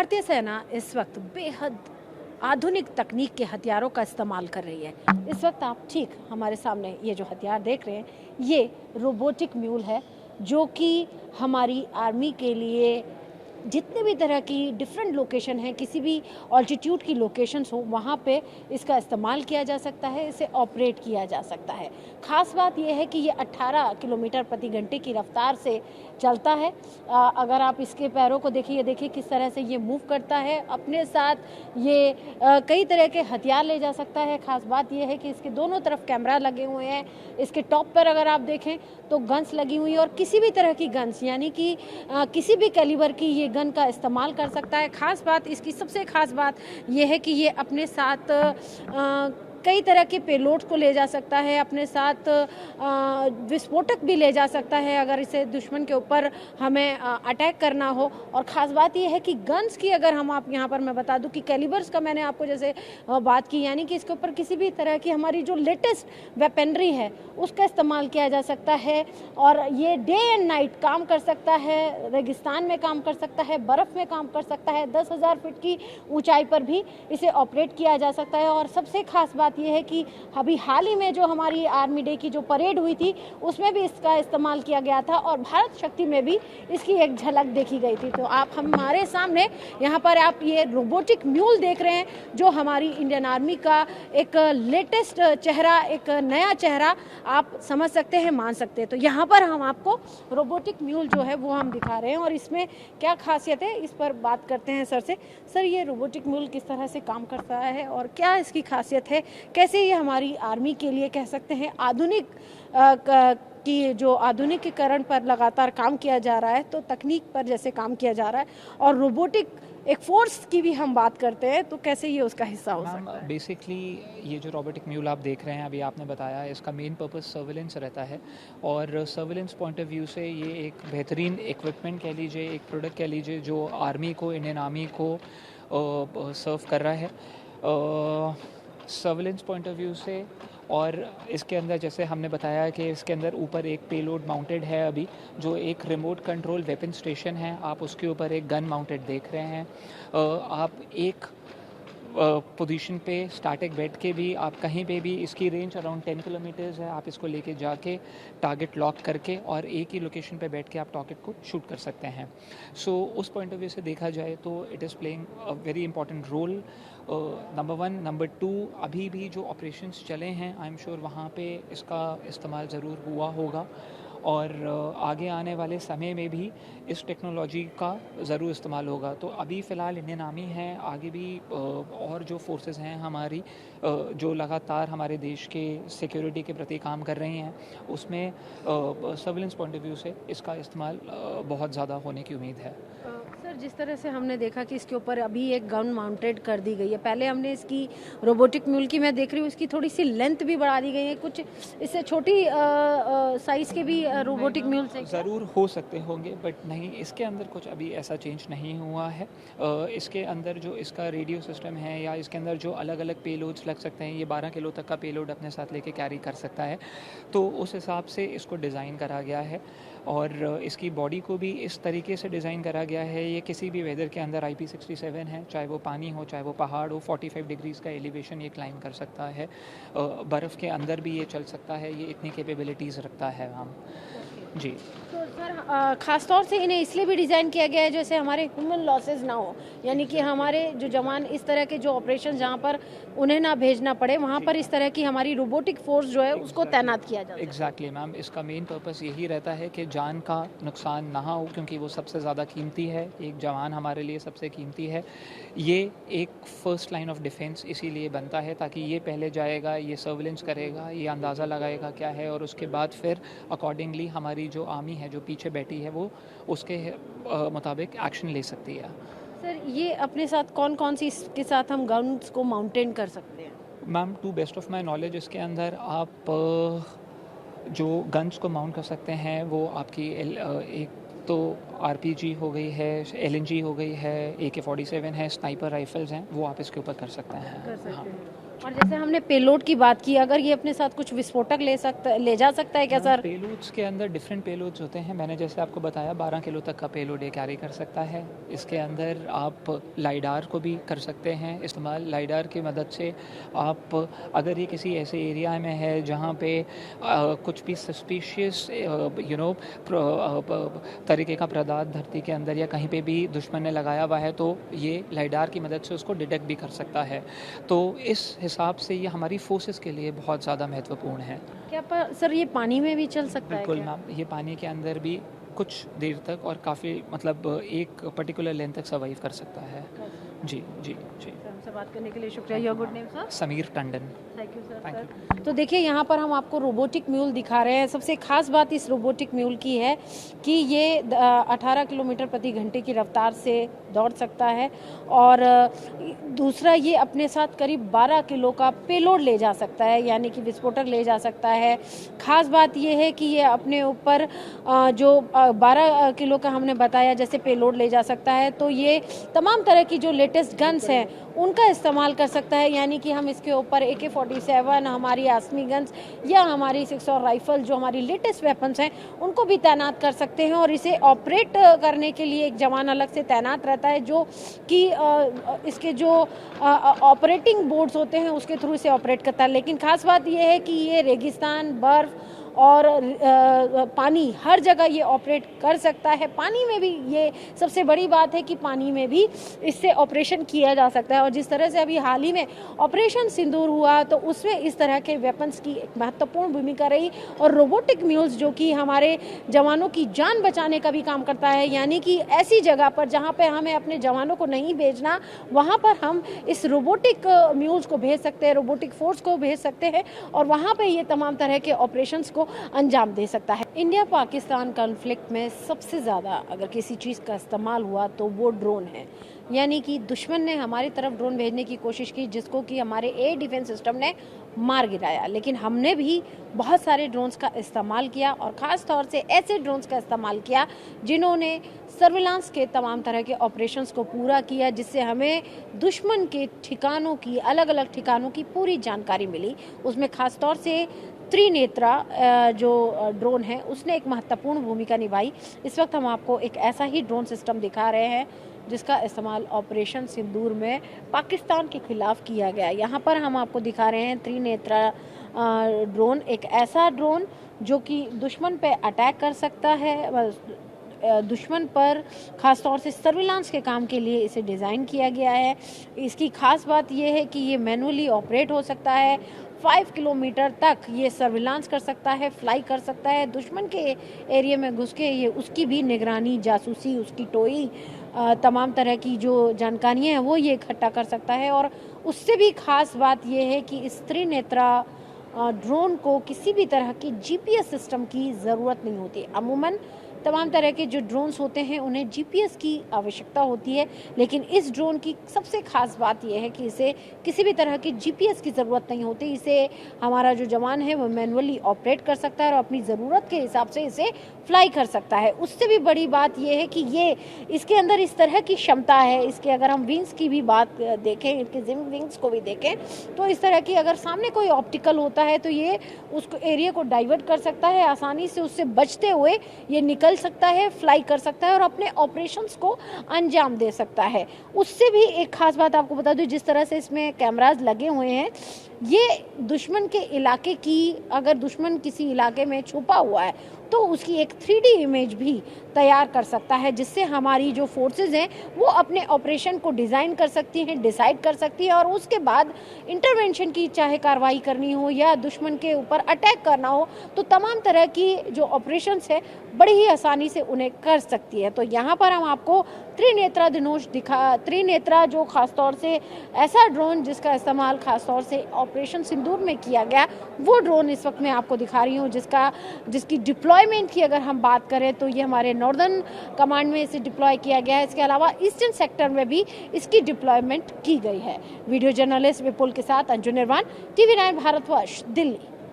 भारतीय सेना इस वक्त बेहद आधुनिक तकनीक के हथियारों का इस्तेमाल कर रही है। इस वक्त आप ठीक हमारे सामने ये जो हथियार देख रहे हैं, ये रोबोटिक म्यूल है, जो कि हमारी आर्मी के लिए जितने भी तरह की डिफरेंट लोकेशन हैं, किसी भी ऑल्टीट्यूड की लोकेशंस हो, वहाँ पे इसका इस्तेमाल किया जा सकता है, इसे ऑपरेट किया जा सकता है। ख़ास बात यह है कि ये 18 किलोमीटर प्रति घंटे की रफ्तार से चलता है। अगर आप इसके पैरों को देखिए किस तरह से ये मूव करता है। अपने साथ ये कई तरह के हथियार ले जा सकता है। ख़ास बात यह है कि इसके दोनों तरफ कैमरा लगे हुए हैं। इसके टॉप पर अगर आप देखें तो गन्स लगी हुई है, और किसी भी तरह की गन्स, यानी कि किसी भी कैलिबर की ये गन का इस्तेमाल कर सकता है। ख़ास बात इसकी सबसे ख़ास बात यह है कि ये अपने साथ कई तरह के पेलोड्स को ले जा सकता है, अपने साथ विस्फोटक भी ले जा सकता है अगर इसे दुश्मन के ऊपर हमें अटैक करना हो। और ख़ास बात यह है कि गन्स की अगर हम आप यहाँ पर मैं बता दूं कि कैलिबर्स का मैंने आपको जैसे बात की, यानी कि इसके ऊपर किसी भी तरह की हमारी जो लेटेस्ट वेपनरी है उसका इस्तेमाल किया जा सकता है। और ये डे एंड नाइट काम कर सकता है, रेगिस्तान में काम कर सकता है, बर्फ़ में काम कर सकता है, 10,000 फीट की ऊंचाई पर भी इसे ऑपरेट किया जा सकता है। और सबसे खास बात यह है कि अभी हाल ही में जो हमारी आर्मी डे की जो परेड हुई थी उसमें भी इसका इस्तेमाल किया गया था, और भारत शक्ति में भी इसकी एक झलक देखी गई थी। तो आप हमारे सामने यहाँ पर आप ये रोबोटिक म्यूल देख रहे हैं, जो हमारी इंडियन आर्मी का एक लेटेस्ट चेहरा, एक नया चेहरा आप समझ सकते हैं, मान सकते हैं। तो यहाँ पर हम आपको रोबोटिक म्यूल जो है वो हम दिखा रहे हैं, और इसमें क्या खासियत है इस पर बात करते हैं सर से। सर, ये रोबोटिक म्यूल किस तरह से काम करता है और क्या इसकी खासियत है, कैसे ये हमारी आर्मी के लिए कह सकते हैं आधुनिक की जो आधुनिकीकरण पर लगातार काम किया जा रहा है, तो तकनीक पर जैसे काम किया जा रहा है, और रोबोटिक एक फोर्स की भी हम बात करते हैं, तो कैसे ये उसका हिस्सा हो सकता है? बेसिकली ये जो रोबोटिक म्यूल आप देख रहे हैं, अभी आपने बताया, इसका मेन पर्पस सर्विलेंस रहता है। और सर्विलेंस पॉइंट ऑफ व्यू से ये एक बेहतरीन इक्विपमेंट कह लीजिए, एक प्रोडक्ट कह लीजिए, जो आर्मी को, इंडियन आर्मी को सर्व कर रहा है सर्विलेंस पॉइंट ऑफ व्यू से। और इसके अंदर जैसे हमने बताया कि इसके अंदर ऊपर एक पेलोड माउंटेड है अभी, जो एक रिमोट कंट्रोल वेपन स्टेशन है। आप उसके ऊपर एक गन माउंटेड देख रहे हैं। आप एक पोजीशन पे स्टैटिक बैठ के भी आप कहीं पे भी, इसकी रेंज अराउंड 10 किलोमीटर्स है, आप इसको लेके जाके टारगेट लॉक करके और एक ही लोकेशन पे बैठ के आप टारगेट को शूट कर सकते हैं। सो उस पॉइंट ऑफ व्यू से देखा जाए तो it is playing a very important role, number 1। Number 2, अभी भी जो ऑपरेशंस चले हैं, आई एम श्योर वहाँ पे इसका इस्तेमाल ज़रूर हुआ होगा, और आगे आने वाले समय में भी इस टेक्नोलॉजी का ज़रूर इस्तेमाल होगा। तो अभी फ़िलहाल इंडियन आर्मी है, आगे भी और जो फोर्सेस हैं हमारी, जो लगातार हमारे देश के सिक्योरिटी के प्रति काम कर रही हैं, उसमें सर्विलेंस पॉइंट ऑफ व्यू से इसका इस्तेमाल बहुत ज़्यादा होने की उम्मीद है। सर, जिस तरह से हमने देखा कि इसके ऊपर अभी एक गन माउंटेड कर दी गई है, पहले हमने इसकी रोबोटिक म्यूल की मैं देख रही हूँ इसकी थोड़ी सी लेंथ भी बढ़ा दी गई है, कुछ इससे छोटी साइज़ के भी रोबोटिक म्यूल से ज़रूर हो सकते होंगे, बट नहीं, इसके अंदर कुछ अभी ऐसा चेंज नहीं हुआ है। इसके अंदर जो इसका रेडियो सिस्टम है, या इसके अंदर जो अलग अलग पेलोड्स लग सकते हैं, ये 12 किलो तक का पेलोड अपने साथ लेके कैरी कर सकता है, तो उस हिसाब से इसको डिज़ाइन करा गया है। और इसकी बॉडी को भी इस तरीके से डिज़ाइन करा गया है, ये किसी भी वेदर के अंदर IP67 है, चाहे वो पानी हो, चाहे वो पहाड़ हो, 45 डिग्रीज़ का एलिवेशन ये क्लाइम कर सकता है, बर्फ़ के अंदर भी ये चल सकता है, ये इतनी कैपेबिलिटीज़ रखता है हम जी। तो सर, ख़ास तौर से इन्हें इसलिए भी डिज़ाइन किया गया है जैसे हमारे ह्यूमन लॉसेस ना हो, यानी कि हमारे जो जवान इस तरह के जो ऑपरेशन जहाँ पर उन्हें ना भेजना पड़े, वहाँ पर इस तरह की हमारी रोबोटिक फोर्स जो है उसको तैनात किया जाए। एग्जैक्टली मैम, इसका मेन पर्पस यही रहता है कि जान का नुकसान ना हो, क्योंकि वो सबसे ज़्यादा कीमती है, एक जवान हमारे लिए सबसे कीमती है। ये एक फर्स्ट लाइन ऑफ डिफेंस इसीलिए बनता है, ताकि ये पहले जाएगा, ये सर्विलेंस करेगा, ये अंदाज़ा लगाएगा क्या है, और उसके बाद फिर अकॉर्डिंगली हमारी जो आर्मी है जो पीछे बैठी है वो उसके मुताबिक एक्शन ले सकती है। सर, ये अपने साथ कौन कौन सी इसके साथ हम गन्स को माउंटेन कर सकते हैं? Ma'am, to best of my knowledge, इसके अंदर आप जो गन्स को माउंट कर सकते हैं वो आपकी एक तो RPG हो गई है, LNG हो गई है, AK-47 है, स्नाइपर राइफल्स हैं, वो आप इसके ऊपर कर सकते हैं। कर सकते हैं। और जैसे हमने पेलोड की बात की, अगर ये अपने साथ कुछ विस्फोटक ले जा सकता है क्या सर? पेलोड्स के अंदर डिफरेंट पेलोड्स होते हैं। मैंने जैसे आपको बताया 12 किलो तक का पेलोड ये कैरी कर सकता है। इसके अंदर आप लाइडार को भी कर सकते हैं इस्तेमाल। लाइडार की मदद से आप अगर ये किसी ऐसे एरिया में है जहाँ पे कुछ भी सस्पिशियस तरीके का पदार्थ धरती के अंदर या कहीं पे भी दुश्मन ने लगाया हुआ है, तो ये लाइडार की मदद से उसको डिटेक्ट भी कर सकता है। तो इस हिसाब से ये हमारी फोर्सेस के लिए बहुत ज़्यादा महत्वपूर्ण है। क्या सर ये पानी में भी चल सकता है? बिल्कुल मैम, ये पानी के अंदर भी कुछ देर तक और काफ़ी मतलब एक पर्टिकुलर लेंथ तक सर्वाइव कर सकता है। जी जी जी। हमसे बात करने के लिए शुक्रिया। Your good name sir? Sameer Tandon. Thank you sir. Thank you. तो देखिए यहाँ पर हम आपको रोबोटिक म्यूल दिखा रहे हैं। सबसे खास बात इस रोबोटिक म्यूल की है कि ये 18 किलोमीटर प्रति घंटे की रफ्तार से दौड़ सकता है और दूसरा ये अपने साथ करीब 12 किलो का पेलोड ले जा सकता है, यानी कि विस्फोटक ले जा सकता है। खास बात ये है कि ये अपने ऊपर जो 12 किलो का हमने बताया जैसे पेलोड ले जा सकता है, तो ये तमाम तरह की जो लेटेस्ट गन्स हैं उनका इस्तेमाल कर सकता है। यानी कि हम इसके ऊपर AK-47, हमारी आसमी गन्स या हमारी 6 राइफल जो हमारी लेटेस्ट वेपन्स हैं उनको भी तैनात कर सकते हैं। और इसे ऑपरेट करने के लिए एक जवान अलग से तैनात रहता है जो कि इसके जो ऑपरेटिंग बोर्ड्स होते हैं उसके थ्रू इसे ऑपरेट करता है। लेकिन खास बात यह है कि ये रेगिस्तान, बर्फ़ और पानी हर जगह ये ऑपरेट कर सकता है। पानी में भी ये सबसे बड़ी बात है कि पानी में भी इससे ऑपरेशन किया जा सकता है। और जिस तरह से अभी हाल ही में ऑपरेशन सिंदूर हुआ तो उसमें इस तरह के वेपन्स की एक महत्वपूर्ण भूमिका रही। और रोबोटिक म्यूल्स जो कि हमारे जवानों की जान बचाने का भी काम करता है, यानी कि ऐसी जगह पर जहाँ पे हमें अपने जवानों को नहीं भेजना वहाँ पर हम इस रोबोटिक म्यूल्स को भेज सकते हैं, रोबोटिक फोर्स को भेज सकते हैं और वहाँ पे ये तमाम तरह के ऑपरेशंस को अंजाम दे सकता है। इंडिया पाकिस्तान कॉन्फ्लिक्ट में सबसे ज़्यादा अगर किसी चीज़ का इस्तेमाल हुआ तो वो ड्रोन है। यानी कि दुश्मन ने हमारी तरफ ड्रोन भेजने की कोशिश की जिसको कि हमारे एयर डिफेंस सिस्टम ने मार गिराया, लेकिन हमने भी बहुत सारे ड्रोन्स का इस्तेमाल किया और ख़ास तौर से ऐसे ड्रोन्स का इस्तेमाल किया जिन्होंने सर्विलांस के तमाम तरह के ऑपरेशंस को पूरा किया, जिससे हमें दुश्मन के ठिकानों की, अलग अलग ठिकानों की पूरी जानकारी मिली। उसमें ख़ास तौर से त्रिनेत्रा जो ड्रोन है उसने एक महत्वपूर्ण भूमिका निभाई। इस वक्त हम आपको एक ऐसा ही ड्रोन सिस्टम दिखा रहे हैं जिसका इस्तेमाल ऑपरेशन सिंदूर में पाकिस्तान के खिलाफ किया गया। यहाँ पर हम आपको दिखा रहे हैं त्रिनेत्रा ड्रोन, एक ऐसा ड्रोन जो कि दुश्मन पे अटैक कर सकता है। दुश्मन पर ख़ास तौर से सर्विलांस के काम के लिए इसे डिज़ाइन किया गया है। इसकी ख़ास बात यह है कि ये मैनुअली ऑपरेट हो सकता है। 5 किलोमीटर तक ये सर्विलांस कर सकता है, फ्लाई कर सकता है। दुश्मन के एरिया में घुस के ये उसकी भी निगरानी, जासूसी, उसकी टोई, तमाम तरह की जो जानकारियाँ हैं वो ये इकट्ठा कर सकता है। और उससे भी ख़ास बात यह है कि इस त्रिनेत्रा ड्रोन को किसी भी तरह की GPS सिस्टम की ज़रूरत नहीं होती। अमूमन तमाम तरह के जो ड्रोन्स होते हैं उन्हें GPS की आवश्यकता होती है, लेकिन इस ड्रोन की सबसे खास बात यह है कि इसे किसी भी तरह की GPS की ज़रूरत नहीं होती। इसे हमारा जो जवान है वो मैनुअली ऑपरेट कर सकता है और अपनी ज़रूरत के हिसाब से इसे फ्लाई कर सकता है। उससे भी बड़ी बात यह है कि ये इसके अंदर इस तरह की क्षमता है। इसके अगर हम विंग्स की भी बात देखें, इनके विंग्स को भी देखें, तो इस तरह की अगर सामने कोई ऑप्टिकल होता है तो ये उसको एरिया को डाइवर्ट कर सकता है, आसानी से उससे बचते हुए ये निकल सकता है, फ्लाई कर सकता है और अपने ऑपरेशंस को अंजाम दे सकता है। उससे भी एक खास बात आपको बता दूं, जिस तरह से इसमें कैमरास लगे हुए हैं, ये दुश्मन के इलाके की, अगर दुश्मन किसी इलाके में छुपा हुआ है तो उसकी एक 3D इमेज भी तैयार कर सकता है, जिससे हमारी जो फोर्सेस हैं वो अपने ऑपरेशन को डिज़ाइन कर सकती हैं, डिसाइड कर सकती हैं और उसके बाद इंटरवेंशन की चाहे कार्रवाई करनी हो या दुश्मन के ऊपर अटैक करना हो तो तमाम तरह की जो ऑपरेशंस है बड़ी ही आसानी से उन्हें कर सकती है। तो यहाँ पर हम आपको त्रिनेत्रा जो खासतौर से ऐसा ड्रोन जिसका इस्तेमाल खासतौर से ऑपरेशन सिंदूर में किया गया, वो ड्रोन इस वक्त मैं आपको दिखा रही हूँ जिसकी डिप्लॉयमेंट की अगर हम बात करें तो ये हमारे नॉर्दर्न कमांड में इसे डिप्लॉय किया गया है। इसके अलावा ईस्टर्न सेक्टर में भी इसकी डिप्लॉयमेंट की गई है। वीडियो जर्नलिस्ट विपुल के साथ अंजू निर्वाण, TV9 भारतवर्ष, दिल्ली।